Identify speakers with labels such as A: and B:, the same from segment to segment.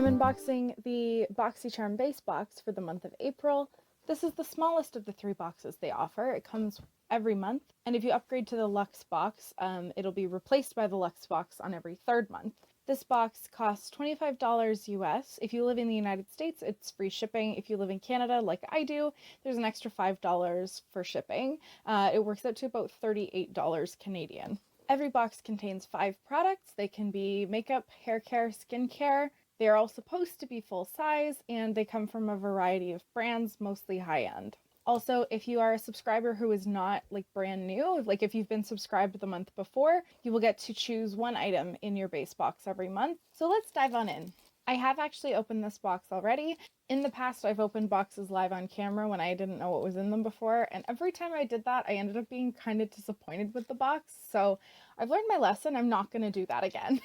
A: Unboxing the Boxycharm base box for the month of April. This is the smallest of the 3 boxes they offer. It comes every month, and if you upgrade to the Luxe box, it'll be replaced by the Luxe box on every 3rd month. This box costs $25 US. If you live in the United States, it's free shipping. If you live in Canada, like I do, there's an extra $5 for shipping. It works out to about $38 Canadian. Every box contains 5 products. They can be makeup, hair care, skincare. They are all supposed to be full size, and they come from a variety of brands, mostly high-end. Also, if you are a subscriber who is not like brand new, like if you've been subscribed the month before, you will get to choose 1 item in your base box every month. So let's dive on in. I have actually opened this box already. In the past, I've opened boxes live on camera when I didn't know what was in them before, and every time I did that, I ended up being kind of disappointed with the box. So I've learned my lesson. I'm not going to do that again.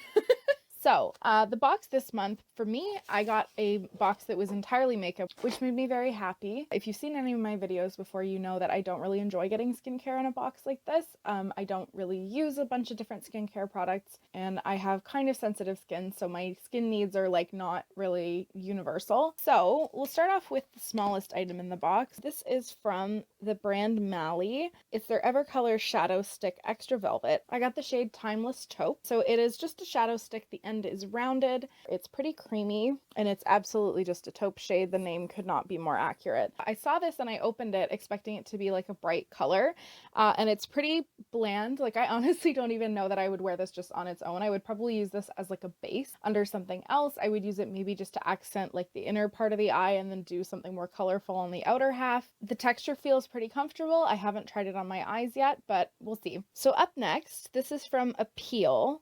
A: So, the box this month, for me, I got a box that was entirely makeup, which made me very happy. If you've seen any of my videos before, you know that I don't really enjoy getting skincare in a box like this. I don't really use a bunch of different skincare products, and I have kind of sensitive skin, so my skin needs are like not really universal. So, we'll start off with the smallest item in the box. This is from the brand Mally. It's their EverColor Shadow Stick Extra Velvet. I got the shade Timeless Taupe. So it is just a shadow stick. The end is rounded. It's pretty creamy, and it's absolutely just a taupe shade. The name could not be more accurate. I saw this and I opened it expecting it to be like a bright color, and it's pretty bland. Like, I honestly don't even know that I would wear this just on its own. I would probably use this as like a base under something else. I would use it maybe just to accent like the inner part of the eye and then do something more colorful on the outer half. The texture feels pretty comfortable. I haven't tried it on my eyes yet, but we'll see. So up next, this is from Appeal.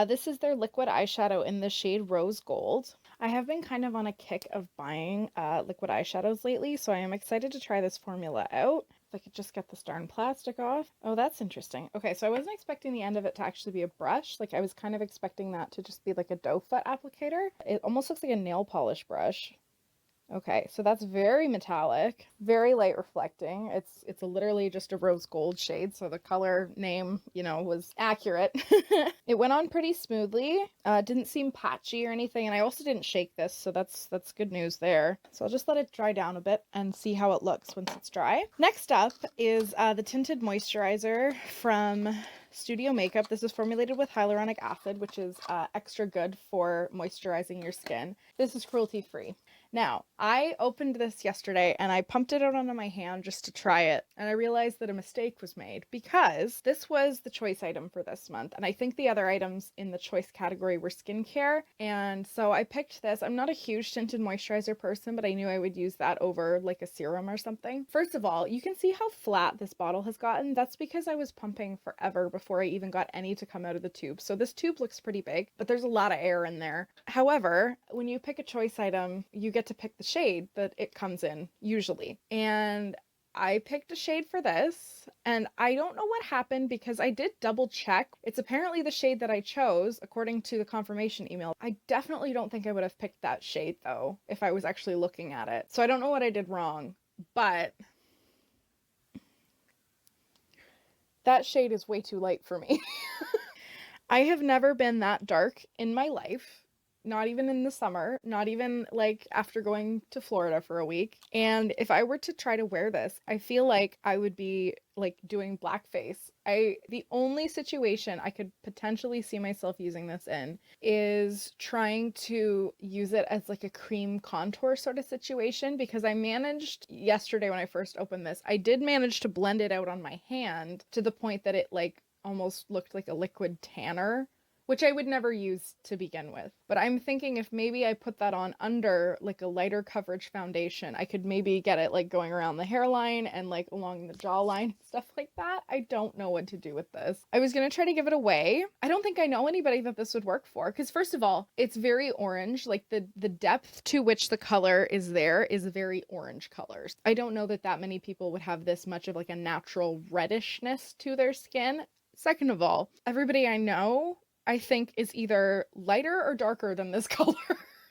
A: This is their liquid eyeshadow in the shade Rose Gold. I have been kind of on a kick of buying liquid eyeshadows lately, so I am excited to try this formula out. If I could just get this darn plastic off. Oh, that's interesting. Okay, so I wasn't expecting the end of it to actually be a brush. Like, I was kind of expecting that to just be like a doe foot applicator. It almost looks like a nail polish brush. Okay, so that's very metallic, very light reflecting. It's literally just a rose gold shade, so the color name, you know, was accurate. It went on pretty smoothly. Didn't seem patchy or anything, and I also didn't shake this, so that's good news there. So I'll just let it dry down a bit and see how it looks once it's dry. Next up is the Tinted Moisturizer from StudioMakeup. This is formulated with hyaluronic acid, which is extra good for moisturizing your skin. This is cruelty-free. Now, I opened this yesterday and I pumped it out onto my hand just to try it, and I realized that a mistake was made because this was the choice item for this month, and I think the other items in the choice category were skincare, and so I picked this. I'm not a huge tinted moisturizer person, but I knew I would use that over like a serum or something. First of all, you can see how flat this bottle has gotten. That's because I was pumping forever before I even got any to come out of the tube. So this tube looks pretty big, but there's a lot of air in there. However, when you pick a choice item, you get to pick the shade that it comes in, usually. And I picked a shade for this, and I don't know what happened because I did double check. It's apparently the shade that I chose, according to the confirmation email. I definitely don't think I would have picked that shade, though, if I was actually looking at it. So I don't know what I did wrong, but that shade is way too light for me. I have never been that dark in my life. Not even in the summer, not even like after going to Florida for a week. And if I were to try to wear this, I feel like I would be like doing blackface. The only situation I could potentially see myself using this in is trying to use it as like a cream contour sort of situation, because I managed yesterday when I first opened this, I did manage to blend it out on my hand to the point that it like almost looked like a liquid tanner, which I would never use to begin with. But I'm thinking if maybe I put that on under like a lighter coverage foundation, I could maybe get it like going around the hairline and like along the jawline, stuff like that. I don't know what to do with this. I was gonna try to give it away. I don't think I know anybody that this would work for, because first of all, it's very orange. Like the depth to which the color is there is very orange colors. I don't know that many people would have this much of like a natural reddishness to their skin. Second of all, everybody I know, I think, is either lighter or darker than this color.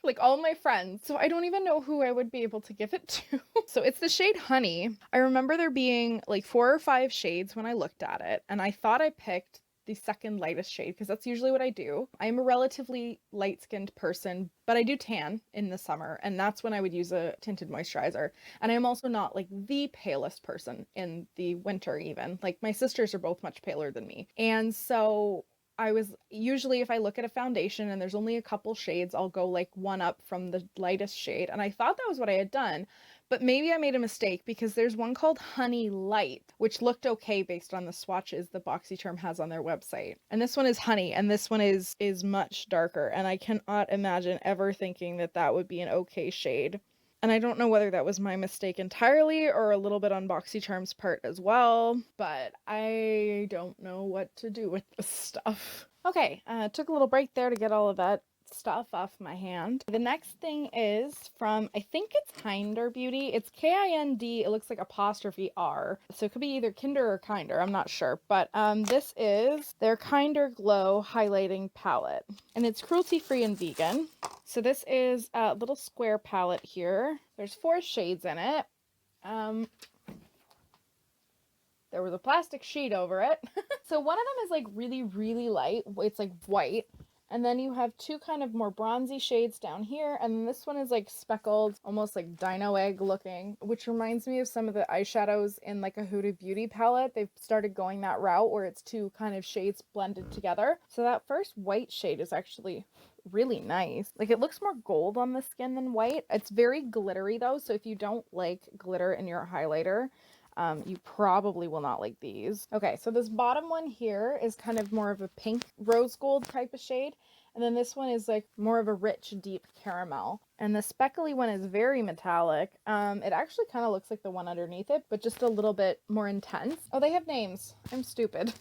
A: like all my friends. So I don't even know who I would be able to give it to. So it's the shade Honey. I remember there being like 4 or 5 shades when I looked at it, and I thought I picked the second lightest shade because that's usually what I do. I am a relatively light-skinned person, but I do tan in the summer, and that's when I would use a tinted moisturizer. And I'm also not like the palest person in the winter even. Like my sisters are both much paler than me. And so I was usually, if I look at a foundation and there's only a couple shades, I'll go like one up from the lightest shade. And I thought that was what I had done. But maybe I made a mistake because there's one called Honey Light, which looked okay based on the swatches that Boxycharm has on their website. And this one is Honey, and this one is much darker. And I cannot imagine ever thinking that that would be an okay shade. And I don't know whether that was my mistake entirely or a little bit on Boxycharm's part as well, but I don't know what to do with this stuff. Okay, took a little break there to get all of that stuff off my hand. The next thing is from, I think it's Kndr Beauty. It's K-I-N-D. It looks like apostrophe R. So it could be either Kndr or Kndr. I'm not sure. But this is their Kndr Glow Highlighting Palette. And it's cruelty-free and vegan. So this is a little square palette here. There's 4 shades in it. There was a plastic sheet over it. So one of them is like really, really light. It's like white. And then you have 2 kind of more bronzy shades down here. And this one is like speckled, almost like dino egg looking, which reminds me of some of the eyeshadows in like a Huda Beauty palette. They've started going that route where it's 2 kind of shades blended together. So that first white shade is actually really nice. Like it looks more gold on the skin than white. It's very glittery though. So if you don't like glitter in your highlighter, you probably will not like these. Okay, so this bottom one here is kind of more of a pink rose gold type of shade. And then this one is like more of a rich, deep caramel. And the speckly one is very metallic. It actually kind of looks like the one underneath it, but just a little bit more intense. Oh, they have names. I'm stupid.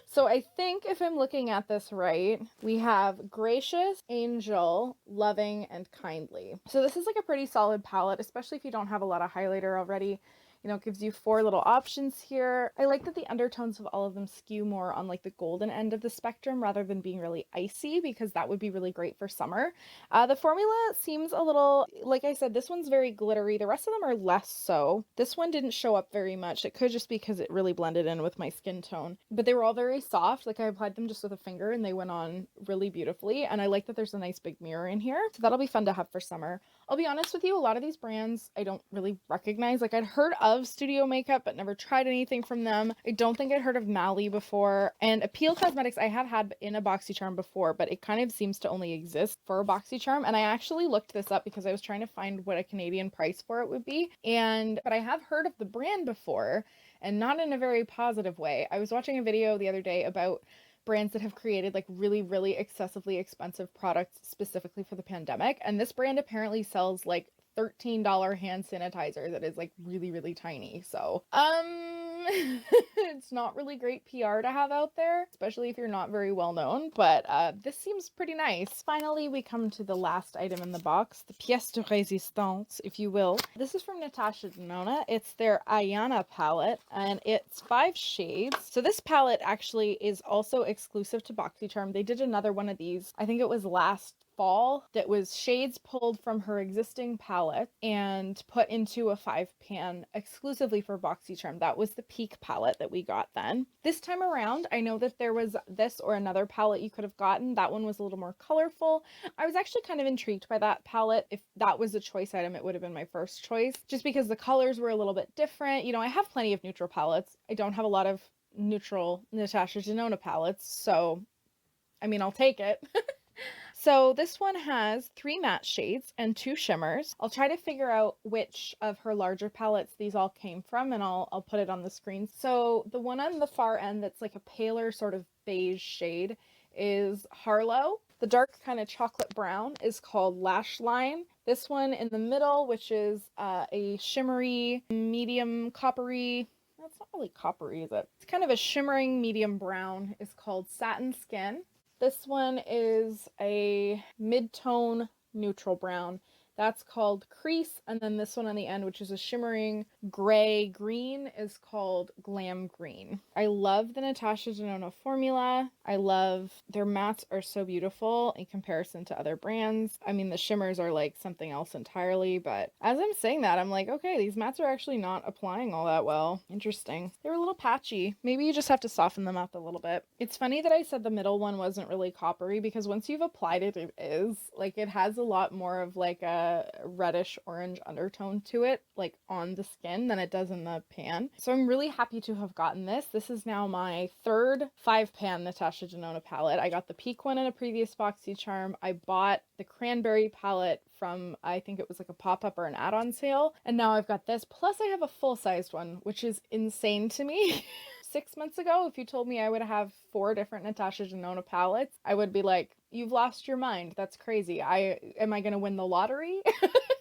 A: So I think if I'm looking at this right, we have Gracious, Angel, Loving, and Kindly. So this is like a pretty solid palette, especially if you don't have a lot of highlighter already. You know, it gives you 4 little options here. I like that the undertones of all of them skew more on like the golden end of the spectrum rather than being really icy, because that would be really great for summer. The formula seems a little, like I said, this one's very glittery. The rest of them are less so. This one didn't show up very much. It could just be because it really blended in with my skin tone. But they were all very soft. Like I applied them just with a finger and they went on really beautifully. And I like that there's a nice big mirror in here. So that'll be fun to have for summer. I'll be honest with you, a lot of these brands I don't really recognize. Like I'd heard of StudioMakeup, but never tried anything from them. I don't think I'd heard of Mally before. And Appeal Cosmetics I have had in a Boxycharm before, but it kind of seems to only exist for a Boxycharm. And I actually looked this up because I was trying to find what a Canadian price for it would be. But I have heard of the brand before, and not in a very positive way. I was watching a video the other day about brands that have created like really, really excessively expensive products specifically for the pandemic. And this brand apparently sells like $13 hand sanitizer that is like really, really tiny. So, it's not really great PR to have out there, especially if you're not very well known, but this seems pretty nice. Finally, we come to the last item in the box, the pièce de résistance, if you will. This is from Natasha Denona. It's their Ayana palette, and it's 5 shades. So this palette actually is also exclusive to Boxycharm. They did another one of these, I think it was last fall, that was shades pulled from her existing palette and put into a 5-pan exclusively for Boxycharm. That was the Peak palette that we got then. This time around, I know that there was this or another palette you could have gotten. That one was a little more colorful. I was actually kind of intrigued by that palette. If that was a choice item, it would have been my first choice, just because the colors were a little bit different. You know, I have plenty of neutral palettes. I don't have a lot of neutral Natasha Denona palettes, so I mean, I'll take it. So this one has 3 matte shades and 2 shimmers. I'll try to figure out which of her larger palettes these all came from, and I'll put it on the screen. So the one on the far end that's like a paler sort of beige shade is Harlow. The dark kind of chocolate brown is called Lash Line. This one in the middle, which is a shimmery, medium coppery, that's not really coppery, is it? It's kind of a shimmering medium brown, is called Satin Skin. This one is a mid-tone neutral brown That's called Crease. And then this one on the end, which is a shimmering gray green, is called Glam Green. I love the Natasha Denona formula. I love their mattes are so beautiful in comparison to other brands. I mean, the shimmers are like something else entirely, but as I'm saying that, I'm like, okay, these mattes are actually not applying all that well. Interesting. They're a little patchy. Maybe you just have to soften them up a little bit. It's funny that I said the middle one wasn't really coppery, because once you've applied it, it is. Like, it has a lot more of like a reddish orange undertone to it, like on the skin, than it does in the pan. So I'm really happy to have gotten this. This is now my third 5-pan Natasha Denona palette. I got the Peak one in a previous Boxycharm. I bought the Cranberry palette from, I think it was like a pop-up or an add-on sale. And now I've got this. Plus I have a full-sized one, which is insane to me. 6 months ago, if you told me I would have 4 different Natasha Denona palettes, I would be like, you've lost your mind. That's crazy. Am I going to win the lottery?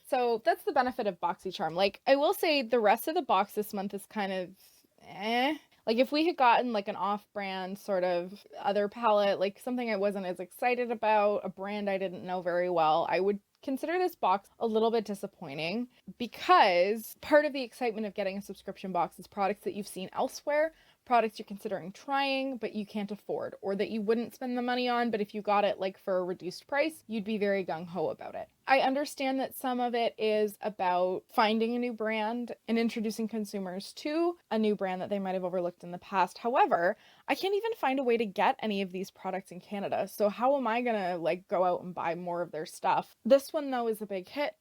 A: So that's the benefit of Boxycharm. Like, I will say the rest of the box this month is kind of eh. Like, if we had gotten like an off-brand sort of other palette, like something I wasn't as excited about, a brand I didn't know very well, I would consider this box a little bit disappointing, because part of the excitement of getting a subscription box is products that you've seen elsewhere, products you're considering trying but you can't afford, or that you wouldn't spend the money on, but if you got it like for a reduced price, you'd be very gung-ho about it. I understand that some of it is about finding a new brand and introducing consumers to a new brand that they might have overlooked in the past. However, I can't even find a way to get any of these products in Canada, so how am I gonna like go out and buy more of their stuff? This one though is a big hit.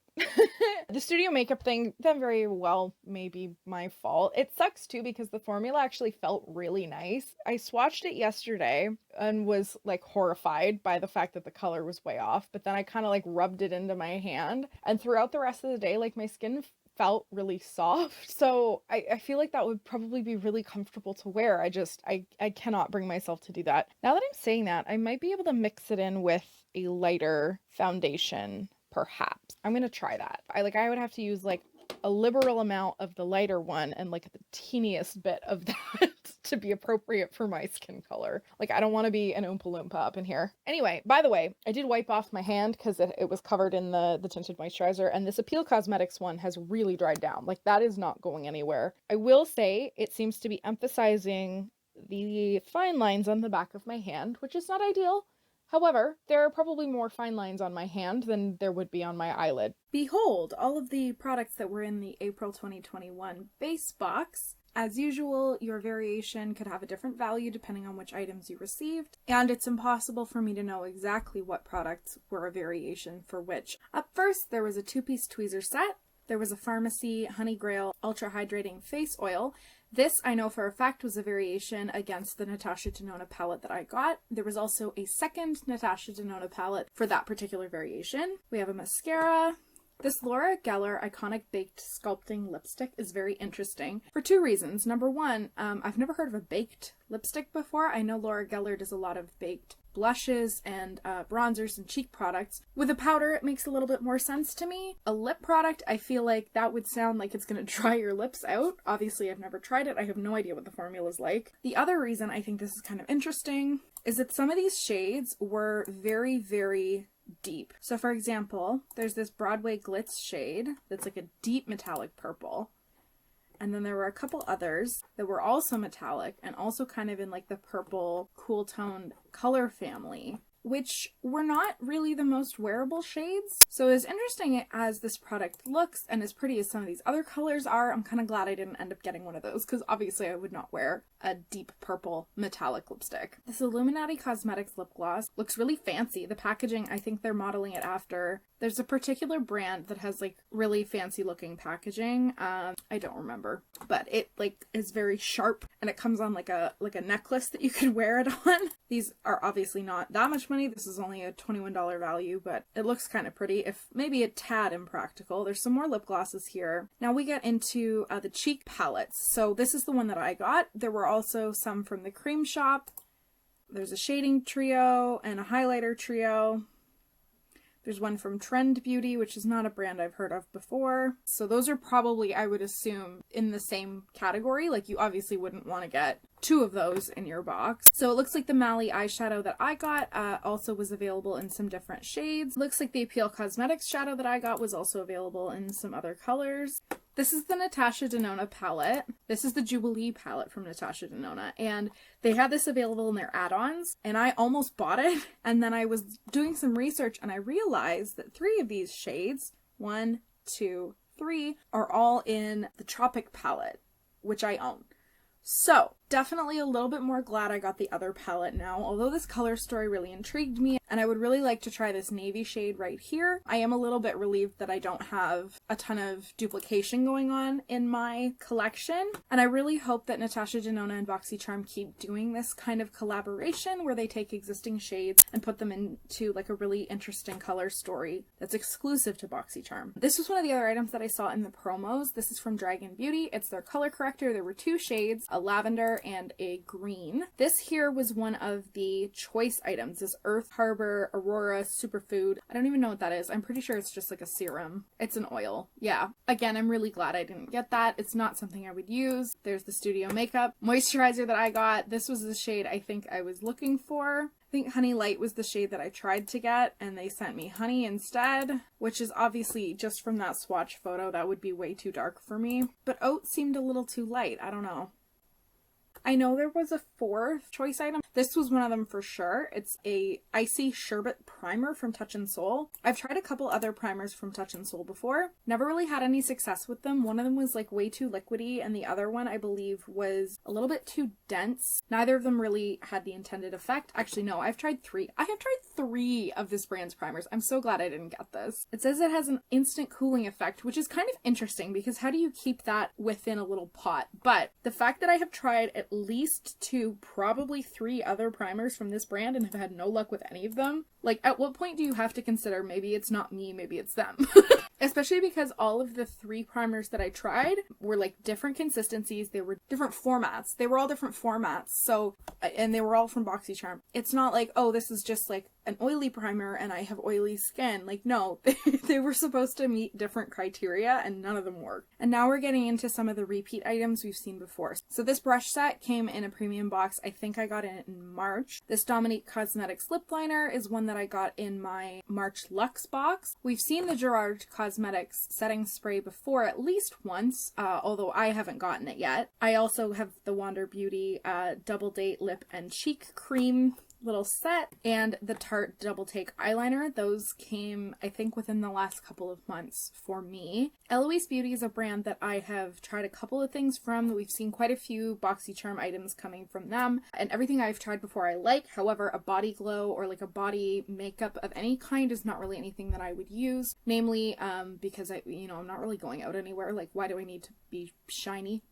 A: The StudioMakeup thing, that very well may be my fault. It sucks too, because the formula actually felt really nice. I swatched it yesterday and was like horrified by the fact that the color was way off, but then I kind of like rubbed it into my hand, and throughout the rest of the day, like my skin felt really soft. So I feel like that would probably be really comfortable to wear. I cannot bring myself to do that. Now that I'm saying that, I might be able to mix it in with a lighter foundation. Perhaps. I'm gonna try that. I would have to use like a liberal amount of the lighter one and like the teeniest bit of that to be appropriate for my skin color. Like, I don't want to be an Oompa Loompa up in here. Anyway, by the way, I did wipe off my hand because it was covered in the tinted moisturizer, and this Appeal Cosmetics one has really dried down. Like, that is not going anywhere. I will say it seems to be emphasizing the fine lines on the back of my hand, which is not ideal. However, there are probably more fine lines on my hand than there would be on my eyelid. Behold, all of the products that were in the April 2021 base box. As usual, your variation could have a different value depending on which items you received, and it's impossible for me to know exactly what products were a variation for which. Up first, there was a 2-piece tweezer set. There was a Pharmacy Honey Grail Ultra Hydrating Face Oil. This, I know for a fact, was a variation against the Natasha Denona palette that I got. There was also a second Natasha Denona palette for that particular variation. We have a mascara. This Laura Geller Iconic Baked Sculpting Lipstick is very interesting for 2 reasons. Number one, I've never heard of a baked lipstick before. I know Laura Geller does a lot of baked blushes and bronzers and cheek products. With a powder, it makes a little bit more sense to me. A lip product, I feel like that would sound like it's going to dry your lips out. Obviously, I've never tried it. I have no idea what the formula is like. The other reason I think this is kind of interesting is that some of these shades were very, very deep. So for example, there's this Broadway Glitz shade that's like a deep metallic purple. And then there were a couple others that were also metallic and also kind of in like the purple cool toned color family, which were not really the most wearable shades. So as interesting as this product looks and as pretty as some of these other colors are, I'm kind of glad I didn't end up getting one of those, because obviously I would not wear a deep purple metallic lipstick. This Illuminati Cosmetics lip gloss looks really fancy. The packaging, I think they're modeling it after. There's a particular brand that has like really fancy looking packaging. I don't remember, but it like is very sharp and it comes on like a necklace that you could wear it on. These are obviously not that much money. This is only a $21 value, but it looks kind of pretty, if maybe a tad impractical. There's some more lip glosses here. Now we get into the cheek palettes. So this is the one that I got. There were also some from the Cream Shop. There's a shading trio and a highlighter trio. There's one from Trend Beauty, which is not a brand I've heard of before. So those are probably, I would assume, in the same category. Like, you obviously wouldn't want to get 2 of those in your box. So it looks like the Mally eyeshadow that I got also was available in some different shades. Looks like the Appeal Cosmetics shadow that I got was also available in some other colors. This is the Natasha Denona palette. This is the Jubilee palette from Natasha Denona, and they had this available in their add-ons, and I almost bought it, and then I was doing some research and I realized that 3 of these shades, 1, 2, 3, are all in the Tropic palette, which I own. So, definitely a little bit more glad I got the other palette now, although this color story really intrigued me, and I would really like to try this navy shade right here. I am a little bit relieved that I don't have a ton of duplication going on in my collection, and I really hope that Natasha Denona and Boxycharm keep doing this kind of collaboration where they take existing shades and put them into like a really interesting color story that's exclusive to Boxycharm. This was one of the other items that I saw in the promos. This is from Dragon Beauty. It's their color corrector. There were 2 shades, a lavender and a green. This here was one of the choice items, this Earth Harbor Aurora Superfood. I don't even know what that is. I'm pretty sure it's just like a serum. It's an oil. Yeah. Again, I'm really glad I didn't get that. It's not something I would use. There's the StudioMakeup moisturizer that I got. This was the shade I think I was looking for. I think Honey Light was the shade that I tried to get, and they sent me Honey instead, which is obviously just from that swatch photo, that would be way too dark for me. But Oat seemed a little too light. I don't know. I know there was a 4th choice item. This was one of them for sure. It's a Icy Sherbet Primer from Touch in Soul. I've tried a couple other primers from Touch in Soul before. Never really had any success with them. One of them was like way too liquidy, and the other one I believe was a little bit too dense. Neither of them really had the intended effect. Actually, no, I've tried 3. I have tried 3 of this brand's primers. I'm so glad I didn't get this. It says it has an instant cooling effect, which is kind of interesting because how do you keep that within a little pot? But the fact that I have tried at least 2, probably 3 other primers from this brand and have had no luck with any of them. Like, at what point do you have to consider maybe it's not me, maybe it's them? Especially because all of the 3 primers that I tried were like different consistencies. They were different formats. They were all different formats. So, and they were all from Boxycharm. It's not like, oh, this is just like an oily primer and I have oily skin. Like, no, they were supposed to meet different criteria and none of them worked. And now we're getting into some of the repeat items we've seen before. So this brush set came in a premium box. I think I got it in March. This Dominique Cosmetics lip liner is one that I got in my March Luxe box. We've seen the Gerard Cosmetics setting spray before at least once, although I haven't gotten it yet. I also have the Wander Beauty Double Date Lip and Cheek Cream little set and the Tarte Double Take eyeliner. Those came, I think, within the last couple of months for me. Eloise Beauty is a brand that I have tried a couple of things from. We've seen quite a few Boxycharm items coming from them, and everything I've tried before I like. However, a body glow or like a body makeup of any kind is not really anything that I would use, namely because I'm not really going out anywhere. Like, why do I need to be shiny?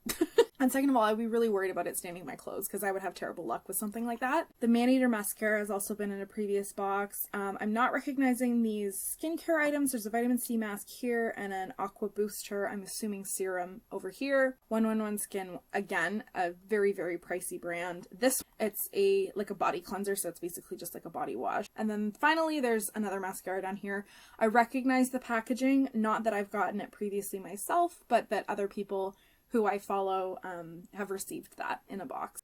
A: And second of all, I'd be really worried about it staining my clothes because I would have terrible luck with something like that. The Maneater mascara has also been in a previous box. I'm not recognizing these skincare items. There's a vitamin C mask here and an aqua booster, I'm assuming serum over here. 111 Skin, again, a very, very pricey brand. It's like a body cleanser, so it's basically just like a body wash. And then finally, there's another mascara down here. I recognize the packaging, not that I've gotten it previously myself, but that other people who I follow have received that in a box.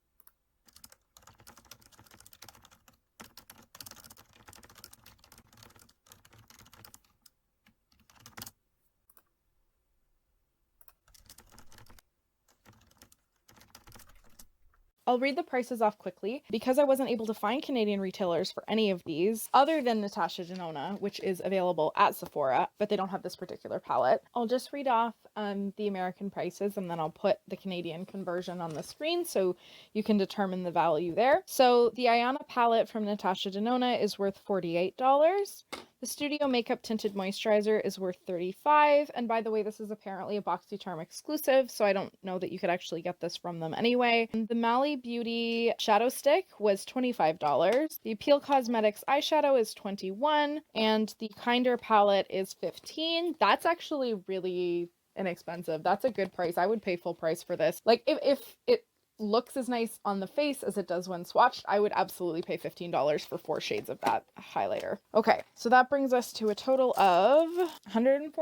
A: I'll read the prices off quickly because I wasn't able to find Canadian retailers for any of these other than Natasha Denona, which is available at Sephora, but they don't have this particular palette. I'll just read off the American prices and then I'll put the Canadian conversion on the screen so you can determine the value there. So the Ayana palette from Natasha Denona is worth $48. The StudioMakeup Tinted Moisturizer is worth $35, and by the way, this is apparently a Boxycharm exclusive, so I don't know that you could actually get this from them anyway. And the Mally Beauty Shadow Stick was $25. The Appeal Cosmetics eyeshadow is $21, and the Kndr palette is $15. That's actually really inexpensive. That's a good price. I would pay full price for this. Like, if it looks as nice on the face as it does when swatched, I would absolutely pay $15 for 4 shades of that highlighter. Okay, so that brings us to a total of $146,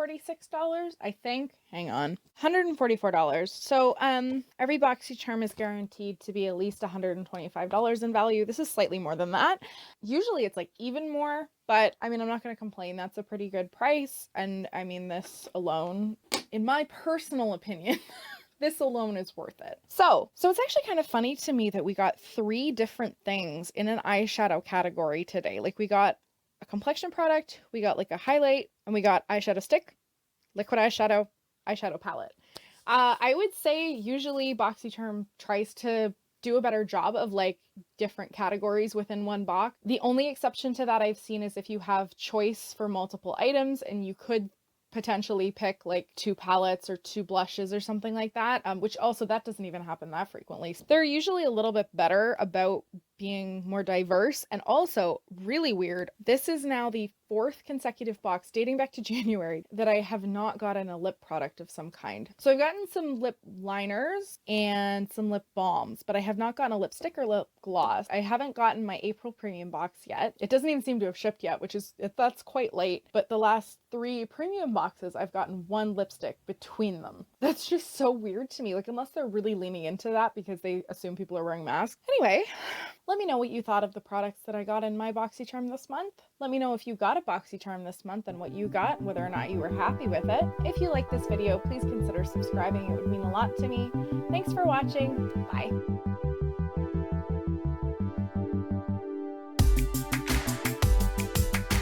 A: I think. Hang on. $144. So every Boxycharm is guaranteed to be at least $125 in value. This is slightly more than that. Usually it's like even more, but I mean, I'm not going to complain. That's a pretty good price. And I mean, this alone, in my personal opinion, this alone is worth it. So it's actually kind of funny to me that we got 3 different things in an eyeshadow category today. Like we got a complexion product, we got like a highlight, and we got eyeshadow stick, liquid eyeshadow, eyeshadow palette. I would say usually Boxycharm tries to do a better job of like different categories within one box. The only exception to that I've seen is if you have choice for multiple items and you could potentially pick like 2 palettes or 2 blushes or something like that, which also that doesn't even happen that frequently. So they're usually a little bit better about being more diverse. And also really weird, this is now the 4th consecutive box dating back to January that I have not gotten a lip product of some kind. So I've gotten some lip liners and some lip balms, but I have not gotten a lipstick or lip gloss. I haven't gotten my April premium box yet. It doesn't even seem to have shipped yet, which is, that's quite late. But the last 3 premium boxes, I've gotten 1 lipstick between them. That's just so weird to me. Like, unless they're really leaning into that because they assume people are wearing masks. Anyway, let me know what you thought of the products that I got in my Boxycharm this month. Let me know if you got a Boxycharm this month and what you got, and whether or not you were happy with it. If you like this video, please consider subscribing. It would mean a lot to me. Thanks for watching. Bye.